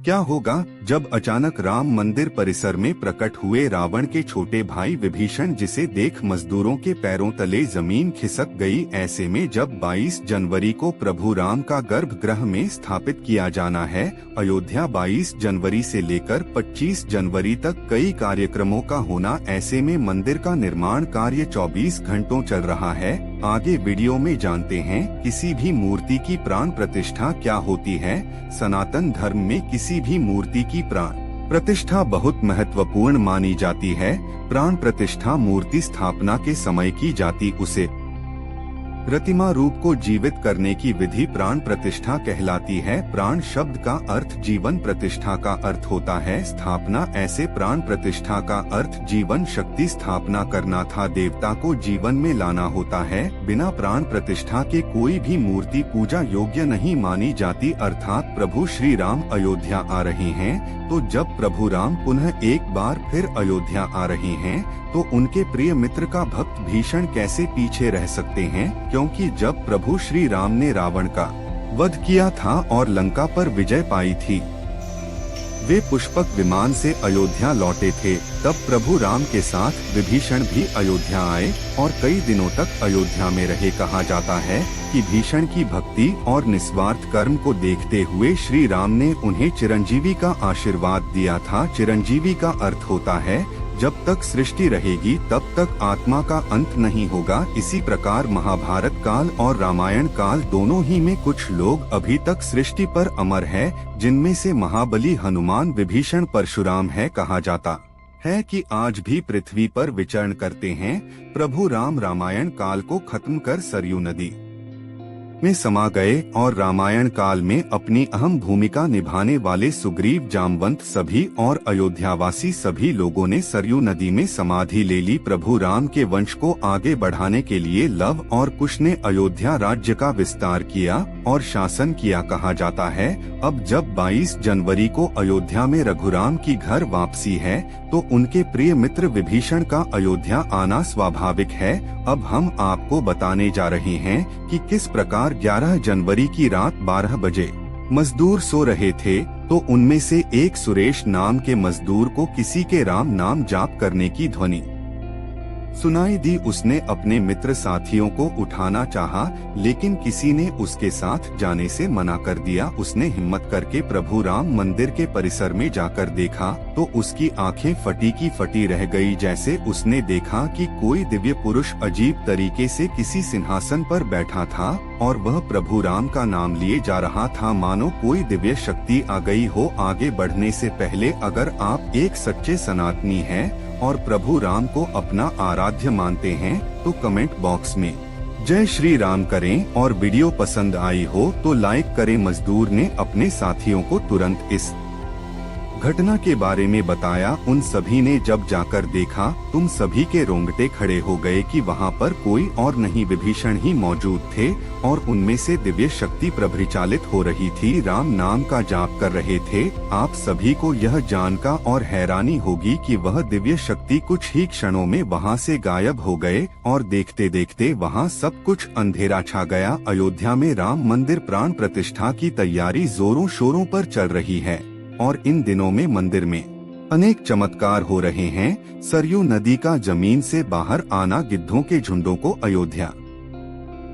क्या होगा जब अचानक राम मंदिर परिसर में प्रकट हुए रावण के छोटे भाई विभीषण, जिसे देख मजदूरों के पैरों तले जमीन खिसक गई। ऐसे में जब 22 जनवरी को प्रभु राम का गर्भगृह में स्थापित किया जाना है, अयोध्या 22 जनवरी से लेकर 25 जनवरी तक कई कार्यक्रमों का होना, ऐसे में मंदिर का निर्माण कार्य 24 घंटों चल रहा है। आगे वीडियो में जानते हैं किसी भी मूर्ति की प्राण प्रतिष्ठा क्या होती है। सनातन धर्म में किसी भी मूर्ति की प्राण प्रतिष्ठा बहुत महत्वपूर्ण मानी जाती है। प्राण प्रतिष्ठा मूर्ति स्थापना के समय की जाती उसे प्रतिमा रूप को जीवित करने की विधि प्राण प्रतिष्ठा कहलाती है। प्राण शब्द का अर्थ जीवन, प्रतिष्ठा का अर्थ होता है स्थापना। ऐसे प्राण प्रतिष्ठा का अर्थ जीवन शक्ति स्थापना करना था, देवता को जीवन में लाना होता है। बिना प्राण प्रतिष्ठा के कोई भी मूर्ति पूजा योग्य नहीं मानी जाती। अर्थात प्रभु श्री राम अयोध्या आ रहे हैं, तो जब प्रभु राम पुनः एक बार फिर अयोध्या आ रहे हैं, तो उनके प्रिय मित्र का भक्त भीषण कैसे पीछे रह सकते हैं, क्योंकि जब प्रभु श्री राम ने रावण का वध किया था और लंका पर विजय पाई थी, वे पुष्पक विमान से अयोध्या लौटे थे। तब प्रभु राम के साथ विभीषण भी अयोध्या आए और कई दिनों तक अयोध्या में रहे। कहा जाता है कि भीषण की भक्ति और निस्वार्थ कर्म को देखते हुए श्री राम ने उन्हें चिरंजीवी का आशीर्वाद दिया था। चिरंजीवी का अर्थ होता है जब तक सृष्टि रहेगी तब तक आत्मा का अंत नहीं होगा। इसी प्रकार महाभारत काल और रामायण काल दोनों ही में कुछ लोग अभी तक सृष्टि पर अमर है, जिनमें से महाबली हनुमान, विभीषण, परशुराम है। कहा जाता है कि आज भी पृथ्वी पर विचरण करते हैं। प्रभु राम रामायण काल को खत्म कर सरयू नदी में समा गए और रामायण काल में अपनी अहम भूमिका निभाने वाले सुग्रीव, जामवंत सभी और अयोध्यावासी सभी लोगों ने सरयू नदी में समाधि ले ली। प्रभु राम के वंश को आगे बढ़ाने के लिए लव और कुश ने अयोध्या राज्य का विस्तार किया और शासन किया। कहा जाता है अब जब 22 जनवरी को अयोध्या में रघुराम की घर वापसी है, तो उनके प्रिय मित्र विभीषण का अयोध्या आना स्वाभाविक है। अब हम आपको बताने जा रहे हैं कि किस प्रकार 11 जनवरी की रात 12 बजे मजदूर सो रहे थे, तो उनमें से एक सुरेश नाम के मजदूर को किसी के राम नाम जाप करने की ध्वनि सुनाई दी। उसने अपने मित्र साथियों को उठाना चाहा, लेकिन किसी ने उसके साथ जाने से मना कर दिया। उसने हिम्मत करके प्रभु राम मंदिर के परिसर में जाकर देखा, तो उसकी आंखें फटी की फटी रह गई। जैसे उसने देखा कि कोई दिव्य पुरुष अजीब तरीके से किसी सिंहासन पर बैठा था और वह प्रभु राम का नाम लिए जा रहा था, मानो कोई दिव्य शक्ति आ गई हो। आगे बढ़ने से पहले अगर आप एक सच्चे सनातनी हैं और प्रभु राम को अपना आराध्य मानते हैं, तो कमेंट बॉक्स में जय श्री राम करें और वीडियो पसंद आई हो तो लाइक करें। मजदूर ने अपने साथियों को तुरंत इस घटना के बारे में बताया। उन सभी ने जब जाकर देखा, तुम सभी के रोंगटे खड़े हो गए कि वहाँ पर कोई और नहीं, विभीषण ही मौजूद थे और उनमें से दिव्य शक्ति प्रभृचालित हो रही थी, राम नाम का जाप कर रहे थे। आप सभी को यह जानकर और हैरानी होगी कि वह दिव्य शक्ति कुछ ही क्षणों में वहाँ से गायब हो गए और देखते देखते वहाँ सब कुछ अंधेरा छा गया। अयोध्या में राम मंदिर प्राण प्रतिष्ठा की तैयारी जोरों शोरों पर चल रही है और इन दिनों में मंदिर में अनेक चमत्कार हो रहे हैं। सरयू नदी का जमीन से बाहर आना, गिद्धों के झुंडों को अयोध्या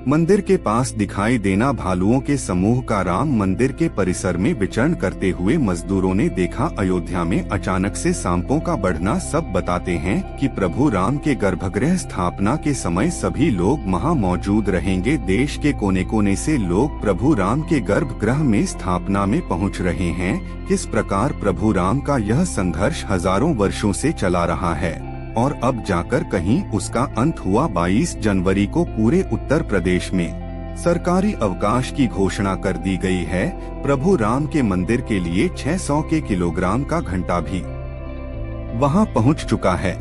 मंदिर के पास दिखाई देना, भालुओं के समूह का राम मंदिर के परिसर में विचरण करते हुए मजदूरों ने देखा। अयोध्या में अचानक से सांपों का बढ़ना, सब बताते हैं कि प्रभु राम के गर्भगृह स्थापना के समय सभी लोग वहाँ मौजूद रहेंगे। देश के कोने कोने से लोग प्रभु राम के गर्भगृह में स्थापना में पहुँच रहे हैं। किस प्रकार प्रभु राम का यह संघर्ष हजारों वर्षों से चला रहा है और अब जाकर कहीं उसका अंत हुआ। 22 जनवरी को पूरे उत्तर प्रदेश में सरकारी अवकाश की घोषणा कर दी गई है। प्रभु राम के मंदिर के लिए 600 के किलोग्राम का घंटा भी वहां पहुंच चुका है।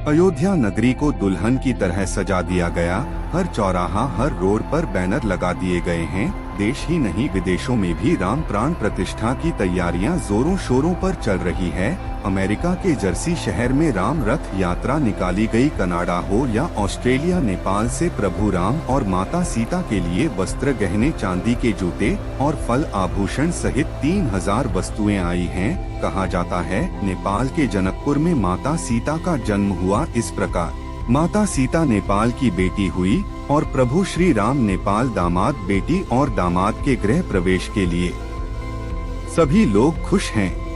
अयोध्या नगरी को दुल्हन की तरह सजा दिया गया। हर चौराहा, हर रोड पर बैनर लगा दिए गए हैं। देश ही नहीं विदेशों में भी राम प्राण प्रतिष्ठा की तैयारियां जोरों शोरों पर चल रही है। अमेरिका के जर्सी शहर में राम रथ यात्रा निकाली गई। कनाडा हो या ऑस्ट्रेलिया, नेपाल से प्रभु राम और माता सीता के लिए वस्त्र, गहने, चांदी के जूते और फल आभूषण सहित 3000 वस्तुएं आई हैं। कहा जाता है नेपाल के जनकपुर में माता सीता का जन्म हुआ। इस प्रकार माता सीता नेपाल की बेटी हुई और प्रभु श्री राम नेपाल दामाद, बेटी और दामाद के गृह प्रवेश के लिए सभी लोग खुश हैं।